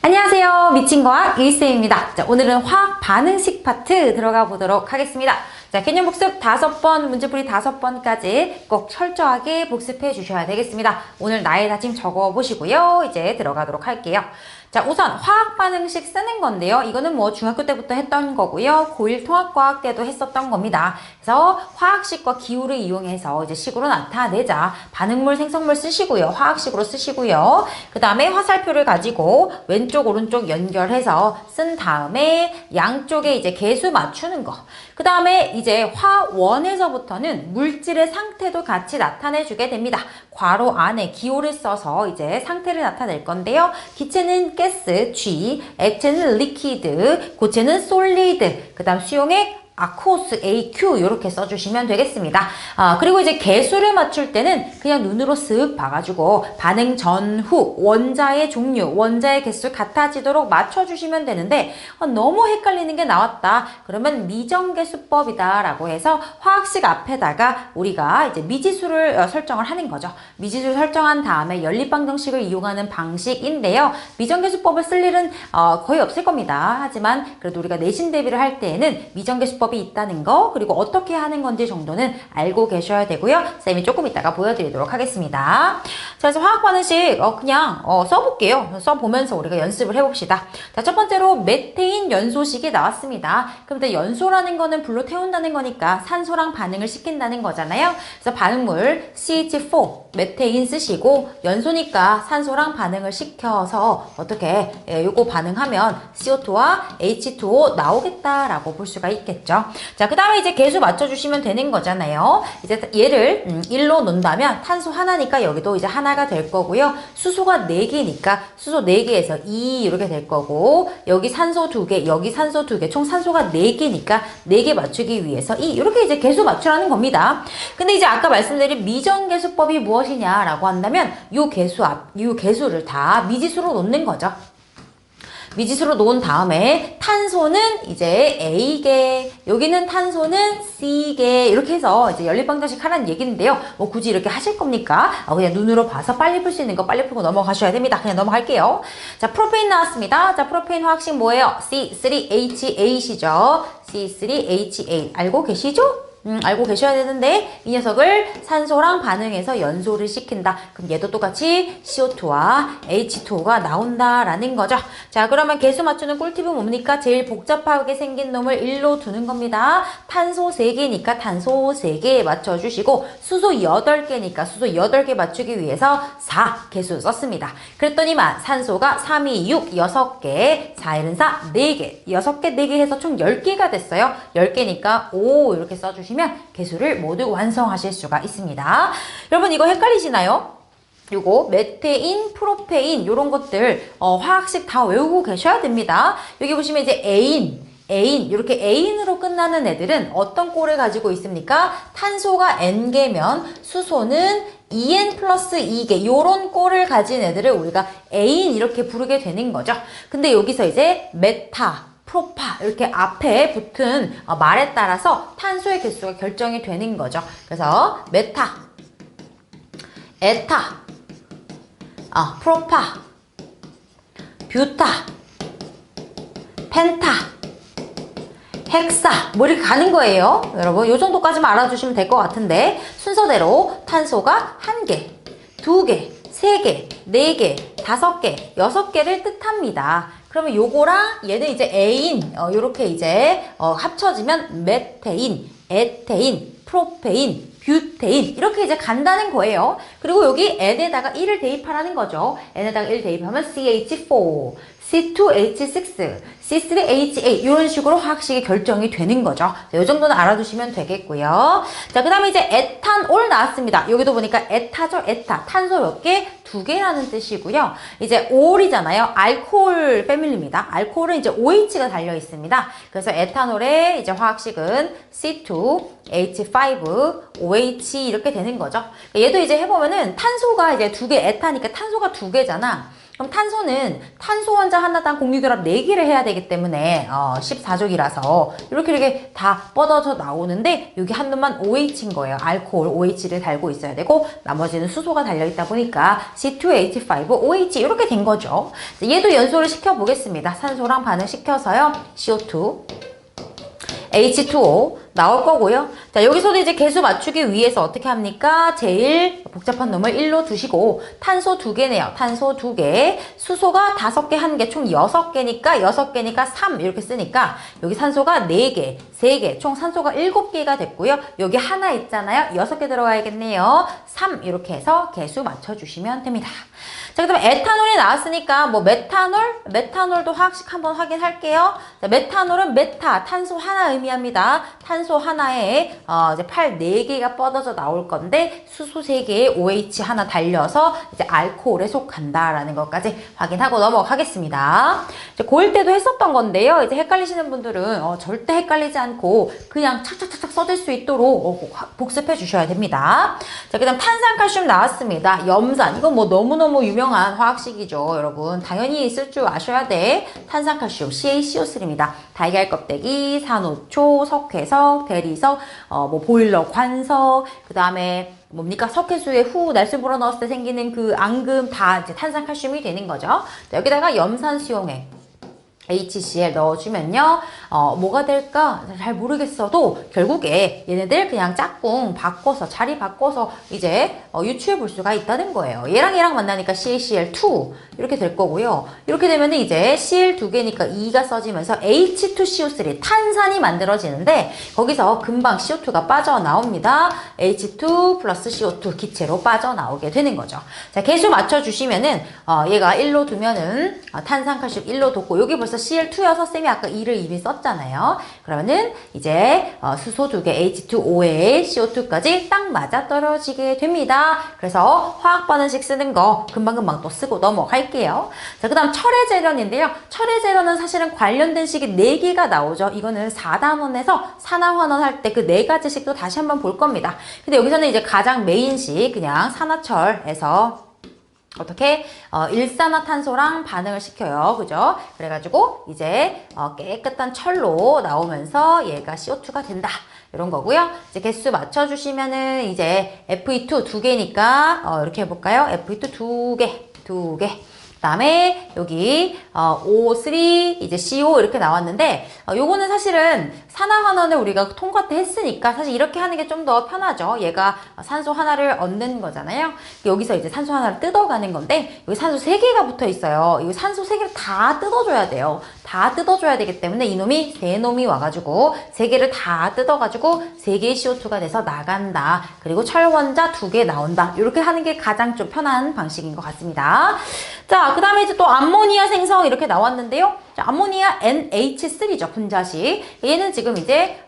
안녕하세요. 미친과학 일쌤입니다. 자, 오늘은 화학 반응식 파트 들어가 보도록 하겠습니다. 자, 개념 복습 5번, 문제풀이 5번까지 꼭 철저하게 복습해 주셔야 되겠습니다. 오늘 나의 다짐 적어 보시고요. 이제 들어가도록 할게요. 자, 우선 화학 반응식 쓰는 건데요. 이거는 뭐 중학교 때부터 했던 거고요. 고1 통합과학 때도 했었던 겁니다. 그래서 화학식과 기호를 이용해서 이제 식으로 나타내자. 반응물, 생성물 쓰시고요. 화학식으로 쓰시고요. 그 다음에 화살표를 가지고 왼쪽, 오른쪽 연결해서 쓴 다음에 양쪽에 이제 개수 맞추는 거. 그 다음에 이제 화원에서부터는 물질의 상태도 같이 나타내 주게 됩니다. 괄호 안에 기호를 써서 이제 상태를 나타낼 건데요. 기체는 가스, G, 액체는 리퀴드, 고체는 솔리드, 그 다음 수용액 아쿠오스 AQ 이렇게 써주시면 되겠습니다. 그리고 이제 개수를 맞출 때는 그냥 눈으로 쓱 봐가지고 반응 전후 원자의 종류, 원자의 개수 같아지도록 맞춰주시면 되는데 너무 헷갈리는 게 나왔다. 그러면 미정계수법이다 라고 해서 화학식 앞에다가 우리가 이제 미지수를 설정을 하는 거죠. 미지수를 설정한 다음에 연립방정식을 이용하는 방식인데요. 미정계수법을 쓸 일은 거의 없을 겁니다. 하지만 그래도 우리가 내신 대비를 할 때에는 미정계수법 이 있다는 거, 그리고 어떻게 하는 건지 정도는 알고 계셔야 되고요. 쌤이 조금 이따가 보여드리도록 하겠습니다. 자, 그래서 화학 반응식 그냥 써볼게요. 써보면서 우리가 연습을 해봅시다. 자, 첫 번째로 메테인 연소식이 나왔습니다. 그럼 연소라는 거는 불로 태운다는 거니까 산소랑 반응을 시킨다는 거잖아요. 그래서 반응물 CH4 메테인 쓰시고 연소니까 산소랑 반응을 시켜서 어떻게 요거 반응하면 CO2와 H2O 나오겠다라고 볼 수가 있겠죠. 자, 그 다음에 이제 개수 맞춰주시면 되는 거잖아요. 이제 얘를 1로 놓는다면 탄소 하나니까 여기도 이제 하나가 될 거고요. 수소가 4개니까 수소 4개에서 2 이렇게 될 거고, 여기 산소 2개, 여기 산소 2개, 총 산소가 4개니까 4개 맞추기 위해서 2 이렇게 이제 개수 맞추라는 겁니다. 근데 이제 아까 말씀드린 미정계수법이 무엇이냐라고 한다면 요 개수를 다 미지수로 놓는 거죠. 미지수로 놓은 다음에 탄소는 이제 A개, 여기는 탄소는 C개 이렇게 해서 이제 연립방정식 하라는 얘기인데요. 뭐 굳이 이렇게 하실 겁니까? 그냥 눈으로 봐서 빨리 풀 수 있는 거 빨리 풀고 넘어가셔야 됩니다. 그냥 넘어갈게요. 자, 프로페인 나왔습니다. 자, 프로페인 화학식 뭐예요? C3H8이죠. C3H8 알고 계시죠? 알고 계셔야 되는데 이 녀석을 산소랑 반응해서 연소를 시킨다. 그럼 얘도 똑같이 CO2와 H2O가 나온다라는 거죠. 자, 그러면 개수 맞추는 꿀팁은 뭡니까? 제일 복잡하게 생긴 놈을 1로 두는 겁니다. 탄소 3개니까 탄소 3개 맞춰주시고 수소 8개니까 수소 8개 맞추기 위해서 4 개수 썼습니다. 그랬더니만 산소가 3, 2, 6, 6개, 4, 1은 4, 4개, 6개, 4개 해서 총 10개가 됐어요. 10개니까 5 이렇게 써주시면 개수를 모두 완성하실 수가 있습니다. 여러분 이거 헷갈리시나요? 요거 메테인, 프로페인 요런 것들 화학식 다 외우고 계셔야 됩니다. 여기 보시면 이제 애인 이렇게 애인으로 끝나는 애들은 어떤 꼴을 가지고 있습니까? 탄소가 N개면 수소는 2N 플러스 2개 요런 꼴을 가진 애들을 우리가 애인 이렇게 부르게 되는 거죠. 근데 여기서 이제 메타 프로파 이렇게 앞에 붙은 말에 따라서 탄소의 개수가 결정이 되는 거죠. 그래서 메타, 에타, 프로파, 뷰타, 펜타, 헥사 뭐 이렇게 가는 거예요. 여러분 요 정도까지만 알아주시면 될 것 같은데 순서대로 탄소가 1개, 2개, 3개, 4개, 5개, 6개를 뜻합니다. 그러면 요거랑 얘는 이제 애인 요렇게 이제 합쳐지면 메테인, 에테인, 프로페인, 뷰테인 이렇게 이제 간다는 거예요. 그리고 여기 N에다가 1을 대입하라는 거죠. N에다가 1 대입하면 CH4, C2H6, C3H8 이런 식으로 화학식이 결정이 되는 거죠. 자, 이 정도는 알아두시면 되겠고요. 자, 그 다음에 이제 에탄올 나왔습니다. 여기도 보니까 에타죠. 에타. 탄소 몇 개? 2개라는 뜻이고요. 이제 올이잖아요. 알코올 패밀리입니다. 알코올은 이제 OH가 달려 있습니다. 그래서 에탄올의 이제 화학식은 C2H5, OH 이렇게 되는 거죠. 얘도 이제 해보면은 탄소가 이제 2개, 에타니까 탄소가 2개잖아. 그럼 탄소는 탄소 원자 하나당 공유결합 4개를 해야 되기 때문에 14족이라서 이렇게 다 뻗어져 나오는데 여기 한 놈만 OH인 거예요. 알코올 OH를 달고 있어야 되고 나머지는 수소가 달려있다 보니까 C2H5OH 이렇게 된 거죠. 얘도 연소를 시켜보겠습니다. 산소랑 반응시켜서요. CO2 H2O 나올 거고요. 자, 여기서도 이제 개수 맞추기 위해서 어떻게 합니까? 제일 복잡한 놈을 1로 두시고 탄소 2개네요. 탄소 2개, 수소가 5개, 1개, 총 6개니까 6개니까 3 이렇게 쓰니까 여기 산소가 4개, 3개, 총 산소가 7개가 됐고요. 여기 하나 있잖아요. 6개 들어가야겠네요. 3 이렇게 해서 개수 맞춰주시면 됩니다. 자, 그 다음에 에탄올이 나왔으니까 뭐 메탄올도 화학식 한번 확인할게요. 자, 메탄올은 메타, 탄소 하나 의미합니다. 탄소 하나에 이제 팔 4개가 뻗어져 나올 건데 수소 3개에 OH 하나 달려서 이제 알코올에 속한다라는 것까지 확인하고 넘어가겠습니다. 이제 고1 때도 했었던 건데요. 이제 헷갈리시는 분들은 절대 헷갈리지 않고 그냥 착착착착 써질 수 있도록 복습해 주셔야 됩니다. 자, 그 다음 탄산칼슘 나왔습니다. 염산, 이건 뭐 너무너무 유명한 화학식이죠. 여러분 당연히 쓸 줄 아셔야 돼. 탄산칼슘 CaCO3입니다. 달걀 껍데기, 산호초, 석회석, 대리석, 뭐 보일러 관석, 그 다음에 뭡니까? 석회수에 후 날씨 불어 넣었을 때 생기는 그 앙금 다 이제 탄산칼슘이 되는 거죠. 자, 여기다가 염산수용액 HCl 넣어주면요. 뭐가 될까? 잘 모르겠어도 결국에 얘네들 그냥 짝꿍 바꿔서 자리 바꿔서 이제 유추해 볼 수가 있다는 거예요. 얘랑 만나니까 CaCl2 이렇게 될 거고요. 이렇게 되면 이제 Cl 2개니까 2가 써지면서 H2CO3 탄산이 만들어지는데 거기서 금방 CO2가 빠져나옵니다. H2 플러스 CO2 기체로 빠져나오게 되는 거죠. 자, 개수 맞춰주시면은 얘가 1로 두면은 탄산칼슘 1로 뒀고 여기 벌써 Cl2여서 쌤이 아까 2를 이미 썼잖아요. 그러면은 이제 수소 2개 H2O에 CO2까지 딱 맞아 떨어지게 됩니다. 그래서 화학 반응식 쓰는 거 금방금방 또 쓰고 넘어갈게요. 자, 그 다음 철의 재련인데요. 철의 재련은 사실은 관련된 식이 4개가 나오죠. 이거는 4단원에서 산화환원 할 때 그 4가지 식도 다시 한번 볼 겁니다. 근데 여기서는 이제 가장 메인식 그냥 산화철에서 어떻게 일산화탄소랑 반응을 시켜요. 그죠? 그래가지고 이제 깨끗한 철로 나오면서 얘가 CO2가 된다. 이런 거고요. 이제 개수 맞춰주시면은 이제 Fe2 2개니까 이렇게 해볼까요? Fe2 2개. 그 다음에 여기 O3 이제 CO 이렇게 나왔는데 요거는 사실은 산화환원을 우리가 통과 때 했으니까 사실 이렇게 하는 게 좀 더 편하죠. 얘가 산소 하나를 얻는 거잖아요. 여기서 이제 산소 하나를 뜯어가는 건데 여기 산소 3개가 붙어 있어요. 이 산소 3개를 다 뜯어줘야 돼요. 다 뜯어줘야 되기 때문에 이놈이 3놈이 와가지고 3개를 다 뜯어가지고 3개의 CO2가 돼서 나간다. 그리고 철원자 2개 나온다. 이렇게 하는 게 가장 좀 편한 방식인 것 같습니다. 자, 그 다음에 이제 또 암모니아 생성 이렇게 나왔는데요. 자, 암모니아 NH3죠. 분자식. 얘는 지금 이제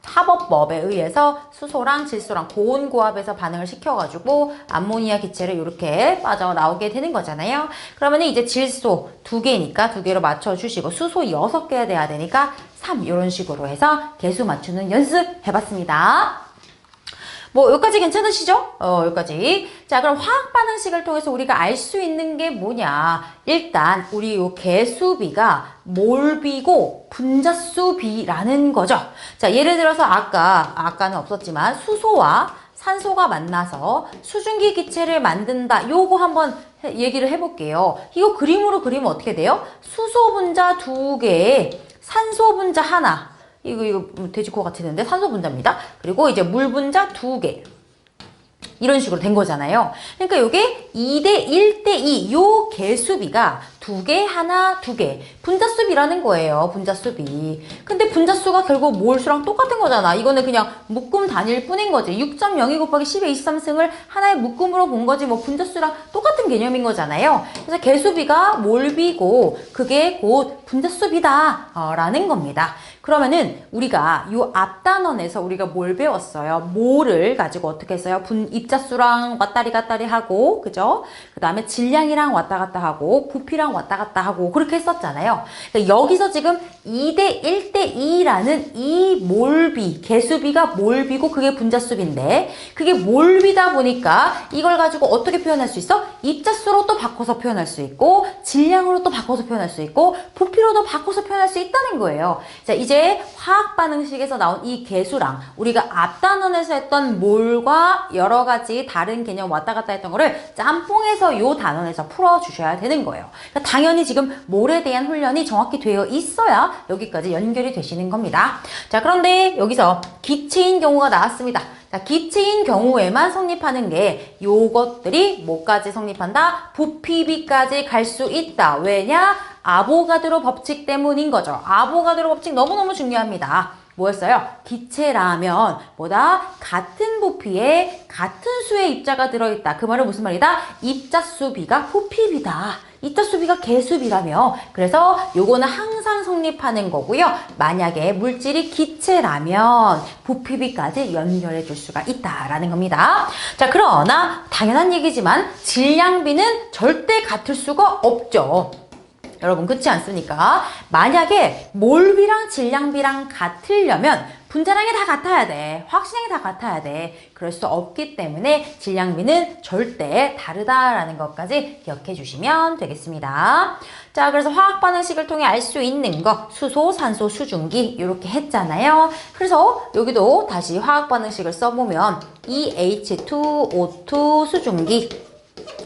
합법법에 의해서 수소랑 질소랑 고온고압에서 반응을 시켜가지고 암모니아 기체를 이렇게 빠져나오게 되는 거잖아요. 그러면 이제 질소 2개니까 2개로 맞춰주시고 수소 6개가 돼야 되니까 3 이런 식으로 해서 개수 맞추는 연습 해봤습니다. 뭐 여기까지 괜찮으시죠? 여기까지. 자, 그럼 화학 반응식을 통해서 우리가 알 수 있는 게 뭐냐? 일단 우리 요 개수비가 몰비고 분자수비라는 거죠. 자, 예를 들어서 아까는 없었지만 수소와 산소가 만나서 수증기 기체를 만든다. 요거 한번 얘기를 해볼게요. 이거 그림으로 그리면 어떻게 돼요? 수소 분자 2개에 산소 분자 하나. 이거 돼지코 같았는데 산소 분자입니다. 그리고 이제 물 분자 2개. 이런 식으로 된 거잖아요. 그러니까 이게 2대 1대 2 요 개수비가 2개, 하나, 2개. 분자수비라는 거예요. 분자수비. 근데 분자수가 결국 몰수랑 똑같은 거잖아. 이거는 그냥 묶음 단위일 뿐인 거지. 6.02 곱하기 10의 23승을 하나의 묶음으로 본 거지. 뭐 분자수랑 똑같은 개념인 거잖아요. 그래서 개수비가 몰비고 그게 곧 분자수비다 라는 겁니다. 그러면은 우리가 요 앞단원에서 우리가 뭘 배웠어요? 몰을 가지고 어떻게 했어요? 입자수랑 왔다리 갔다리 하고, 그죠? 그 다음에 질량이랑 왔다 갔다 하고, 부피랑 왔다 갔다 하고 그렇게 했었잖아요. 그러니까 여기서 지금 2대 1대 2라는 이 몰비, 개수비가 몰비고 그게 분자수비인데 그게 몰비다 보니까 이걸 가지고 어떻게 표현할 수 있어? 입자수로 또 바꿔서 표현할 수 있고 질량으로 또 바꿔서 표현할 수 있고 부피로도 바꿔서 표현할 수 있다는 거예요. 자, 이제 화학 반응식에서 나온 이 개수랑 우리가 앞 단원에서 했던 몰과 여러 가지 다른 개념 왔다 갔다 했던 거를 짬뽕해서 요 단원에서 풀어주셔야 되는 거예요. 그러니까 당연히 지금 몰에 대한 훈련이 정확히 되어 있어야 여기까지 연결이 되시는 겁니다. 자, 그런데 여기서 기체인 경우가 나왔습니다. 자, 기체인 경우에만 성립하는 게 요것들이 뭐까지 성립한다? 부피비까지 갈 수 있다. 왜냐? 아보가드로 법칙 때문인 거죠. 아보가드로 법칙 너무너무 중요합니다. 뭐였어요? 기체라면 뭐다? 같은 부피에 같은 수의 입자가 들어있다. 그 말은 무슨 말이다? 입자수비가 부피비다. 입자수비가 개수비라며. 그래서 요거는 항상 성립하는 거고요. 만약에 물질이 기체라면 부피비까지 연결해 줄 수가 있다라는 겁니다. 자, 그러나 당연한 얘기지만 질량비는 절대 같을 수가 없죠. 여러분, 그렇지 않습니까? 만약에 몰비랑 질량비랑 같으려면 분자량이 다 같아야 돼. 화학식량이 다 같아야 돼. 그럴 수 없기 때문에 질량비는 절대 다르다라는 것까지 기억해 주시면 되겠습니다. 자, 그래서 화학 반응식을 통해 알 수 있는 거 수소, 산소, 수증기 이렇게 했잖아요. 그래서 여기도 다시 화학 반응식을 써보면 EH2O2 수증기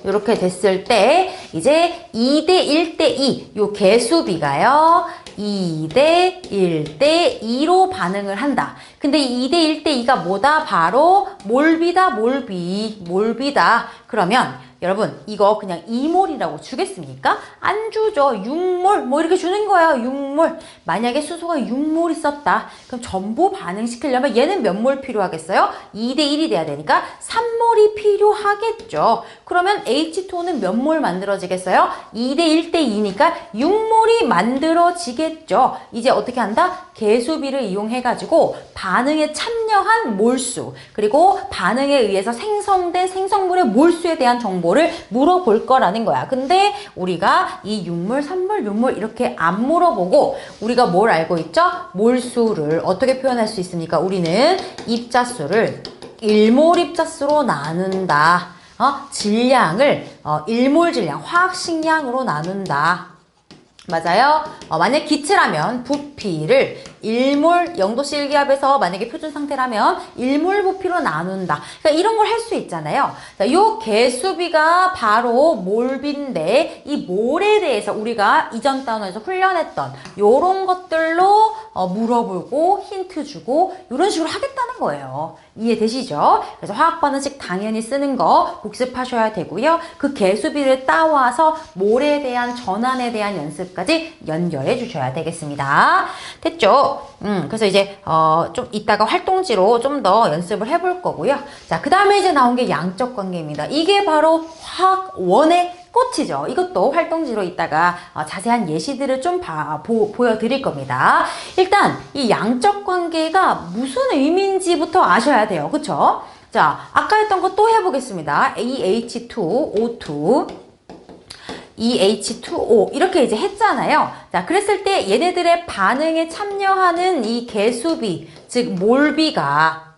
이렇게 됐을 때 이제 2대 1대 2 요 개수비가요 2대 1대 2로 반응을 한다. 근데 2대 1대 2가 뭐다? 바로 몰비다. 몰비다. 그러면 여러분 이거 그냥 2몰이라고 주겠습니까? 안 주죠. 6몰 뭐 이렇게 주는 거예요. 6몰. 만약에 수소가 6몰 있었다. 그럼 전부 반응시키려면 얘는 몇 몰 필요하겠어요? 2대 1이 돼야 되니까 3몰이 필요하겠죠. 그러면 H2O는 몇 몰 만들어지겠어요? 2대 1대 2니까 6몰이 만들어지겠죠. 이제 어떻게 한다? 개수비를 이용해가지고 반응에 참여한 몰수 그리고 반응에 의해서 생성된 생성물의 몰수에 대한 정보를 물어볼 거라는 거야. 근데 우리가 이 6몰, 3몰, 6몰 이렇게 안 물어보고 우리가 뭘 알고 있죠? 몰수를 어떻게 표현할 수 있습니까? 우리는 입자수를 1몰 입자수로 나눈다. 질량을 1몰 질량, 화학식량으로 나눈다. 맞아요. 만약 기체라면 부피를 1몰 0도씨 일기압에서 만약에 표준 상태라면 1몰 부피로 나눈다. 그러니까 이런 걸 할 수 있잖아요. 자, 요 개수비가 바로 몰비인데 이 몰에 대해서 우리가 이전 단원에서 훈련했던 요런 것들로 물어보고 힌트 주고 이런 식으로 하겠다는 거예요. 이해되시죠? 그래서 화학 반응식 당연히 쓰는 거 복습하셔야 되고요. 그 개수비를 따와서 몰에 대한 전환에 대한 연습까지 연결해 주셔야 되겠습니다. 됐죠? 그래서 이제 좀 이따가 활동지로 좀 더 연습을 해볼 거고요. 자, 그 다음에 이제 나온 게 양적 관계입니다. 이게 바로 화학원의 꽃이죠. 이것도 활동지로 이따가 자세한 예시들을 좀 보여드릴 겁니다. 일단 이 양적 관계가 무슨 의미인지부터 아셔야 돼요. 그쵸? 자, 아까 했던 거 또 해보겠습니다. EH2O2 EH2O 이렇게 이제 했잖아요. 자, 그랬을 때 얘네들의 반응에 참여하는 이 개수비, 즉 몰비가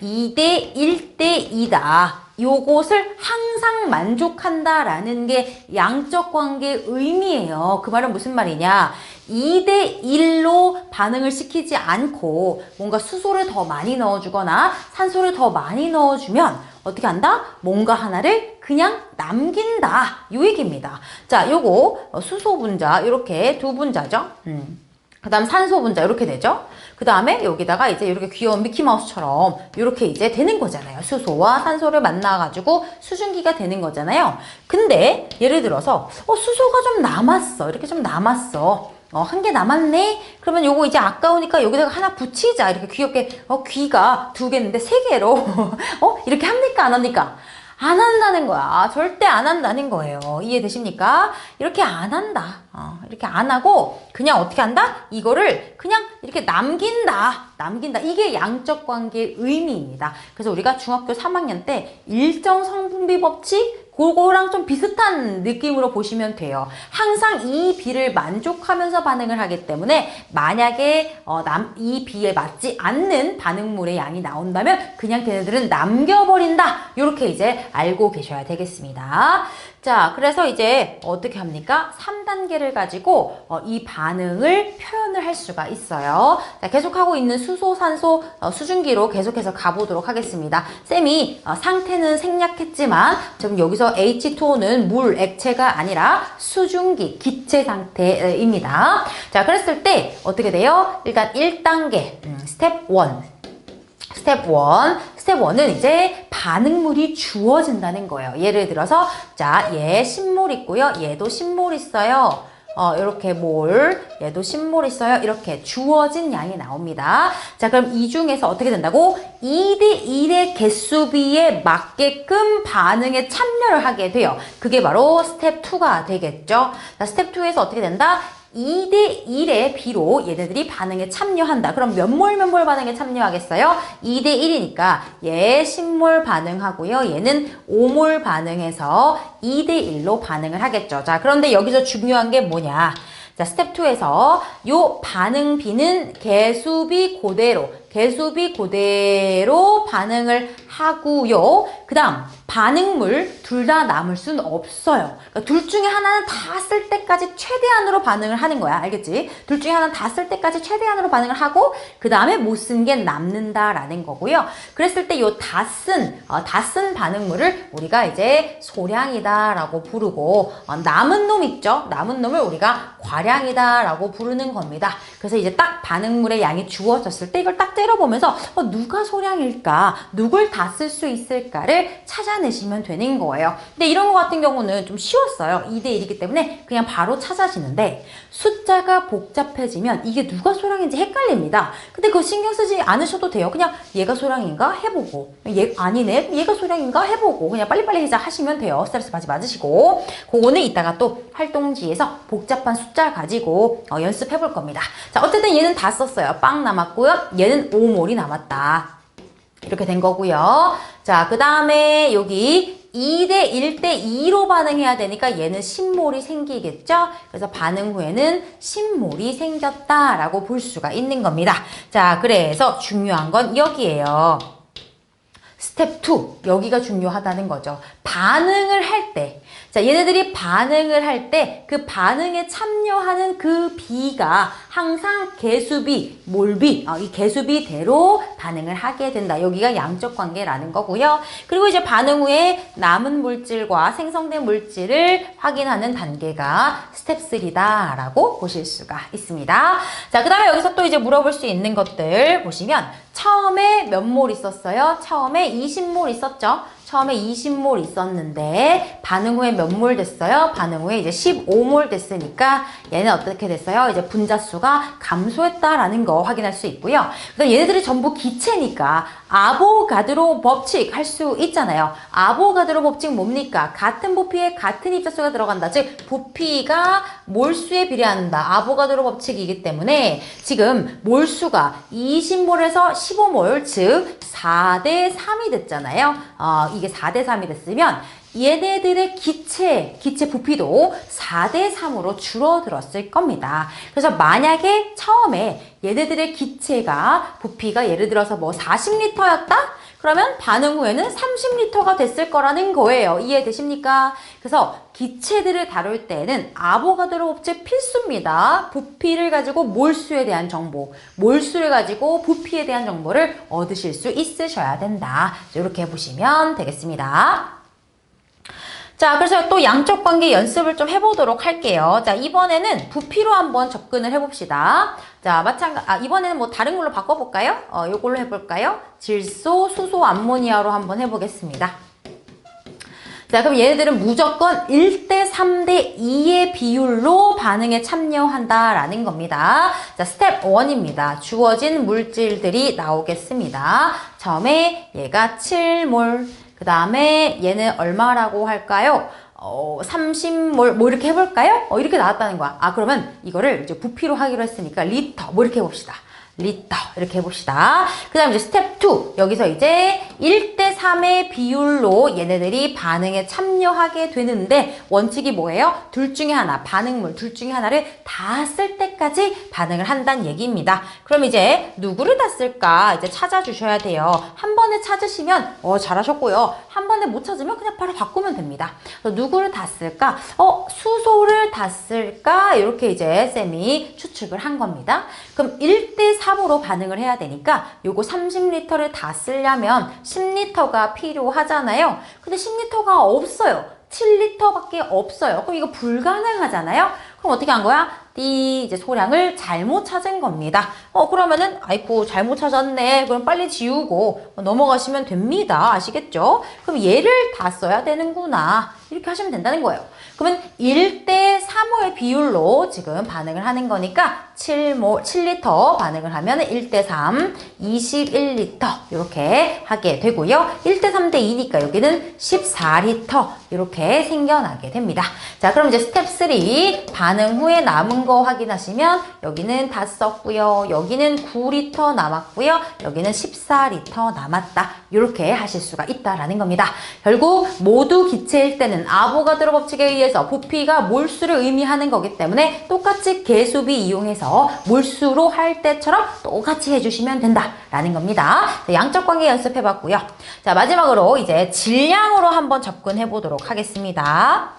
2대 1대 2다. 요것을 항상 만족한다라는 게 양적 관계의 의미예요. 그 말은 무슨 말이냐? 2대 1로 반응을 시키지 않고 뭔가 수소를 더 많이 넣어주거나 산소를 더 많이 넣어주면 어떻게 한다? 뭔가 하나를 그냥 남긴다. 요 얘기입니다. 자, 요거 수소 분자 이렇게 두 분자죠. 그 다음 산소 분자 이렇게 되죠. 그 다음에 여기다가 이제 이렇게 귀여운 미키마우스처럼 이렇게 이제 되는 거잖아요. 수소와 산소를 만나가지고 수증기가 되는 거잖아요. 근데 예를 들어서 수소가 좀 남았어. 이렇게 좀 남았어. 한 개 남았네? 그러면 요거 이제 아까우니까 여기다가 하나 붙이자. 이렇게 귀엽게, 귀가 두 개인데 세 개로. 이렇게 합니까? 안 합니까? 안 한다는 거야. 절대 안 한다는 거예요. 이해되십니까? 이렇게 안 한다. 이렇게 안 하고 그냥 어떻게 한다? 이거를 그냥 이렇게 남긴다. 이게 양적 관계의 의미입니다. 그래서 우리가 중학교 3학년 때 일정 성분비 법칙 그거랑 좀 비슷한 느낌으로 보시면 돼요. 항상 이 B를 만족하면서 반응을 하기 때문에 만약에 이 B에 맞지 않는 반응물의 양이 나온다면 그냥 걔네들은 남겨버린다. 이렇게 이제 알고 계셔야 되겠습니다. 자, 그래서 이제 어떻게 합니까? 3단계를 가지고 이 반응을 표현을 할 수가 있어요. 자, 계속하고 있는 수소, 산소, 수증기로 계속해서 가보도록 하겠습니다. 쌤이 상태는 생략했지만 지금 여기서 H2O는 물, 액체가 아니라 수증기, 기체 상태입니다. 자, 그랬을 때 어떻게 돼요? 일단 1단계, 스텝 1. 스텝 1. 스텝 1은 이제 반응물이 주어진다는 거예요. 예를 들어서 자, 얘 10몰 있고요. 얘도 10몰 있어요. 이렇게 몰, 얘도 10몰 있어요. 이렇게 주어진 양이 나옵니다. 자, 그럼 이 중에서 어떻게 된다고? 2대1의 개수비에 맞게끔 반응에 참여를 하게 돼요. 그게 바로 스텝 2가 되겠죠. 자, 스텝 2에서 어떻게 된다? 2대1의 B로 얘네들이 반응에 참여한다. 그럼 몇 몰 반응에 참여하겠어요? 2대1이니까 얘 10몰 반응하고요. 얘는 5몰 반응해서 2대1로 반응을 하겠죠. 자, 그런데 여기서 중요한 게 뭐냐? 자, 스텝 2에서 요 반응 B는 개수비 그대로 반응을 하고요. 그 다음 반응물 둘 다 남을 수는 없어요. 그러니까 둘 중에 하나는 다 쓸 때까지 최대한으로 반응을 하는 거야. 알겠지? 둘 중에 하나는 다 쓸 때까지 최대한으로 반응을 하고 그 다음에 못 쓴 게 남는다라는 거고요. 그랬을 때 요 다 쓴 반응물을 우리가 이제 소량이다라고 부르고 남은 놈 있죠? 남은 놈을 우리가 과량이다라고 부르는 겁니다. 그래서 이제 딱 반응물의 양이 주어졌을 때 이걸 딱 째려보면서 누가 소량일까? 누굴 다 쓸 수 있을까를 찾아내시면 되는 거예요. 근데 이런 거 같은 경우는 좀 쉬웠어요. 2대1이기 때문에 그냥 바로 찾아지는데 숫자가 복잡해지면 이게 누가 소량인지 헷갈립니다. 근데 그거 신경 쓰지 않으셔도 돼요. 그냥 얘가 소량인가 해보고 얘 아니네 얘가 소량인가 해보고 그냥 빨리빨리 하시면 돼요. 스트레스 받지 마시고 그거는 이따가 또 활동지에서 복잡한 숫자 가지고 연습해 볼 겁니다. 자, 어쨌든 얘는 다 썼어요. 빵 남았고요. 얘는 5몰이 남았다. 이렇게 된 거고요. 자, 그 다음에 여기 2대 1대 2로 반응해야 되니까 얘는 10몰이 생기겠죠? 그래서 반응 후에는 10몰이 생겼다라고 볼 수가 있는 겁니다. 자, 그래서 중요한 건 여기에요. 스텝 2, 여기가 중요하다는 거죠. 반응을 할 때, 자, 얘네들이 반응을 할 때 그 반응에 참여하는 그 B가 항상 개수비, 몰비, 이 개수비대로 반응을 하게 된다. 여기가 양적 관계라는 거고요. 그리고 이제 반응 후에 남은 물질과 생성된 물질을 확인하는 단계가 스텝 3다라고 보실 수가 있습니다. 자, 그 다음에 여기서 또 이제 물어볼 수 있는 것들 보시면 처음에 몇 몰 있었어요? 처음에 20몰 있었죠? 처음에 20몰 있었는데 반응 후에 몇 몰 됐어요? 반응 후에 이제 15몰 됐으니까 얘는 어떻게 됐어요? 이제 분자수가 감소했다라는 거 확인할 수 있고요. 그다음 얘네들이 전부 기체니까 아보가드로 법칙 할 수 있잖아요. 아보가드로 법칙 뭡니까? 같은 부피에 같은 입자수가 들어간다. 즉 부피가 몰수에 비례한다. 아보가드로 법칙이기 때문에 지금 몰수가 20몰에서 15몰 즉 4대 3이 됐잖아요. 이게 4대 3이 됐으면 얘네들의 기체 부피도 4대 3으로 줄어들었을 겁니다. 그래서 만약에 처음에 얘네들의 기체가 부피가 예를 들어서 뭐 40리터였다? 그러면 반응 후에는 30리터가 됐을 거라는 거예요. 이해되십니까? 그래서 기체들을 다룰 때는 아보가드로 법칙 필수입니다. 부피를 가지고 몰수에 대한 정보, 몰수를 가지고 부피에 대한 정보를 얻으실 수 있으셔야 된다. 이렇게 보시면 되겠습니다. 자, 그래서 또 양적 관계 연습을 좀 해보도록 할게요. 자, 이번에는 부피로 한번 접근을 해봅시다. 자, 이번에는 뭐 다른 걸로 바꿔볼까요? 요걸로 해볼까요? 질소, 수소, 암모니아로 한번 해보겠습니다. 자, 그럼 얘네들은 무조건 1대 3대 2의 비율로 반응에 참여한다라는 겁니다. 자, 스텝 1입니다. 주어진 물질들이 나오겠습니다. 처음에 얘가 7몰, 그 다음에 얘는 얼마라고 할까요? 30몰, 뭐 이렇게 해볼까요? 이렇게 나왔다는 거야. 그러면 이거를 이제 부피로 하기로 했으니까 리터, 뭐 이렇게 해봅시다. 리터 이렇게 해봅시다. 그 다음 이제 스텝 2 여기서 이제 1대3의 비율로 얘네들이 반응에 참여하게 되는데 원칙이 뭐예요? 둘 중에 하나 반응물 둘 중에 하나를 다 쓸 때까지 반응을 한다는 얘기입니다. 그럼 이제 누구를 다 쓸까 이제 찾아주셔야 돼요. 한 번에 찾으시면 잘하셨고요. 한 번에 못 찾으면 그냥 바로 바꾸면 됩니다. 누구를 다 쓸까? 수소를 다 쓸까? 이렇게 이제 쌤이 추측을 한 겁니다. 그럼 1대3으로 반응을 해야 되니까 요거 30리터를 다 쓰려면 10리터가 필요하잖아요. 근데 10리터가 없어요. 7리터밖에 없어요. 그럼 이거 불가능하잖아요. 그럼 어떻게 한 거야? 이제 소량을 잘못 찾은 겁니다. 그러면은 아이고 잘못 찾았네. 그럼 빨리 지우고 넘어가시면 됩니다. 아시겠죠? 그럼 얘를 다 써야 되는구나. 이렇게 하시면 된다는 거예요. 그러면 1대3호의 비율로 지금 반응을 하는 거니까 7리터 반응을 하면 1대3, 21리터 이렇게 하게 되고요. 1대3대2니까 여기는 14리터 이렇게 생겨나게 됩니다. 자, 그럼 이제 스텝 3 반응 후에 남은 거 확인하시면 여기는 다 썼고요. 여기는 9리터 남았고요. 여기는 14리터 남았다. 이렇게 하실 수가 있다라는 겁니다. 결국 모두 기체일 때는 아보가드로 법칙에 의해서 부피가 몰수를 의미하는 거기 때문에 똑같이 개수비 이용해서 몰수로 할 때처럼 똑같이 해주시면 된다라는 겁니다. 자, 양적 관계 연습해봤고요. 자, 마지막으로 이제 질량으로 한번 접근해 보도록 하겠습니다.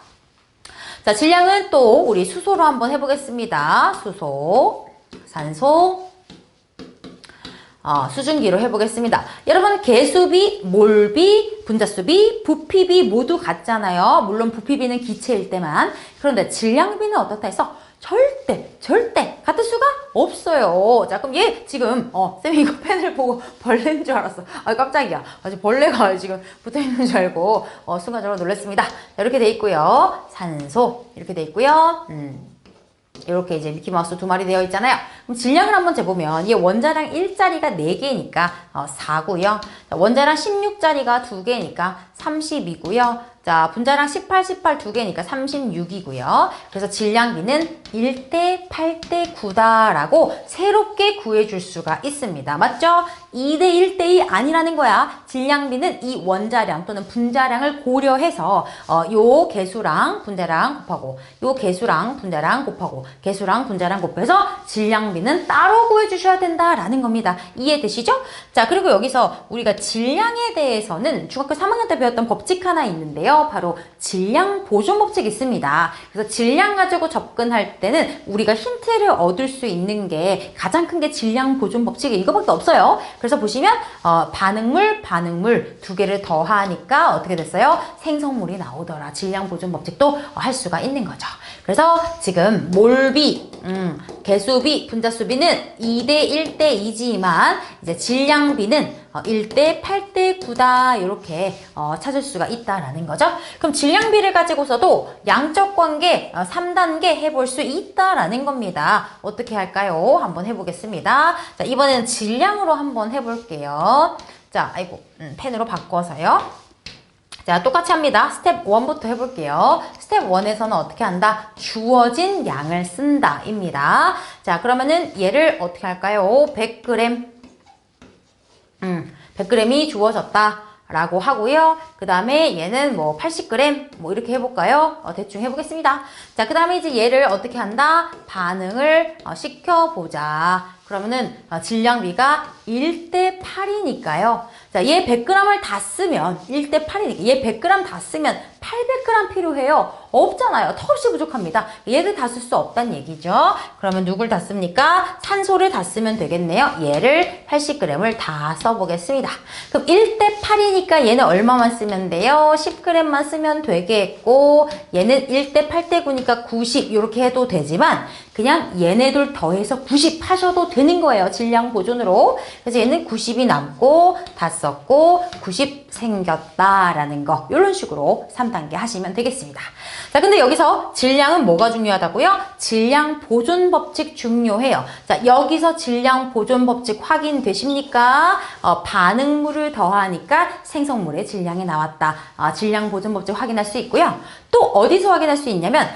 자, 질량은 또 우리 수소로 한번 해보겠습니다. 수소, 산소, 수증기로 해보겠습니다. 여러분 개수비, 몰비, 분자수비, 부피비 모두 같잖아요. 물론 부피비는 기체일 때만. 그런데 질량비는 어떻다 해서 절대 같을 수가 없어요. 자, 그럼 얘 지금 쌤이 이거 펜을 보고 벌레인 줄 알았어. 깜짝이야. 아주 벌레가 지금 붙어있는 줄 알고 순간적으로 놀랐습니다. 자, 이렇게 돼 있고요. 산소 이렇게 돼 있고요. 이렇게 이제 미키마우스 2마리 되어 있잖아요. 그럼 질량을 한번 재보면 얘 원자량 1짜리가 4개니까 4고요. 원자량 16짜리가 2개니까 30이고요. 자, 분자량 18, 2개니까 36이고요. 그래서 질량비는 1대 8대 9다라고 새롭게 구해줄 수가 있습니다. 맞죠? 2대 1대 2 아니라는 거야. 질량비는 이 원자량 또는 분자량을 고려해서 요 개수랑 분자량 곱하고 요 개수랑 분자량 곱하고 개수랑 분자량 곱해서 질량비는 따로 구해주셔야 된다라는 겁니다. 이해되시죠? 자, 그리고 여기서 우리가 질량에 대해서는 중학교 3학년 때 배웠던 법칙 하나 있는데요. 바로 질량 보존 법칙이 있습니다. 그래서 질량 가지고 접근할 때는 우리가 힌트를 얻을 수 있는 게 가장 큰 게 질량 보존 법칙이 이거밖에 없어요. 그래서 보시면 반응물 두 개를 더하니까 어떻게 됐어요? 생성물이 나오더라. 질량 보존 법칙도 할 수가 있는 거죠. 그래서 지금 몰비, 개수비, 분자수비는 2대 1대 2지만 이제 질량비는 1대 8대 9다 이렇게 찾을 수가 있다라는 거죠. 그럼 질량비를 가지고서도 양적 관계 3단계 해볼 수 있다라는 겁니다. 어떻게 할까요? 한번 해보겠습니다. 자, 이번에는 질량으로 한번 해볼게요. 자, 아이고 펜으로 바꿔서요. 자, 똑같이 합니다. 스텝 1부터 해볼게요. 스텝 1에서는 어떻게 한다? 주어진 양을 쓴다 입니다. 자, 그러면은 얘를 어떻게 할까요? 100g 100g이 주어졌다 라고 하고요. 그 다음에 얘는 뭐 80g 뭐 이렇게 해볼까요? 대충 해보겠습니다. 자, 그 다음에 이제 얘를 어떻게 한다? 반응을 시켜보자. 그러면은 질량비가 1대 8이니까요. 자, 얘 100g을 다 쓰면 1대 8이니까 얘 100g 다 쓰면 800g 필요해요. 없잖아요. 턱없이 부족합니다. 얘를 다 쓸 수 없다는 얘기죠. 그러면 누굴 다 씁니까? 산소를 다 쓰면 되겠네요. 얘를 80g을 다 써보겠습니다. 그럼 1대 8이니까 얘는 얼마만 쓰면 돼요? 10g만 쓰면 되겠고 얘는 1대 8대 9니까 90 이렇게 해도 되지만 그냥 얘네들 더해서 90 하셔도 되는 거예요. 질량 보존으로. 그래서 얘는 90이 남고 다 썼고 90 생겼다라는 거 이런 식으로 3단계 하시면 되겠습니다. 자, 근데 여기서 질량은 뭐가 중요하다고요? 질량 보존 법칙 중요해요. 자, 여기서 질량 보존 법칙 확인되십니까? 반응물을 더하니까 생성물의 질량이 나왔다. 질량 보존 법칙 확인할 수 있고요. 또 어디서 확인할 수 있냐면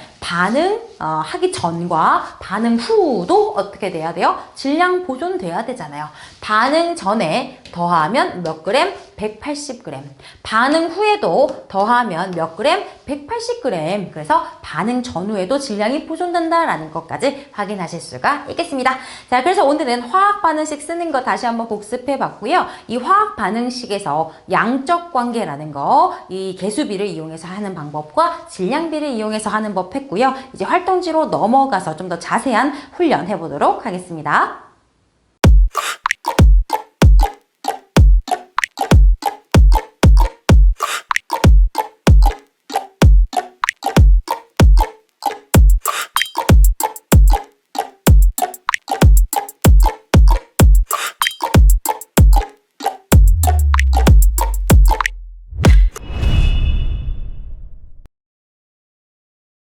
하기 전과 반응 후도 어떻게 돼야 돼요? 질량 보존돼야 되잖아요. 반응 전에 더하면 몇 그램? 180g. 반응 후에도 더하면 몇 그램? 180g. 그래서 반응 전후에도 질량이 보존된다라는 것까지 확인하실 수가 있겠습니다. 자, 그래서 오늘은 화학 반응식 쓰는 거 다시 한번 복습해 봤고요. 이 화학 반응식에서 양적 관계라는 거, 이 개수비를 이용해서 하는 방법과 질량비를 이용해서 하는 법 했고요. 이제 활동지로 넘어가서 좀 더 자세한 훈련 해보도록 하겠습니다.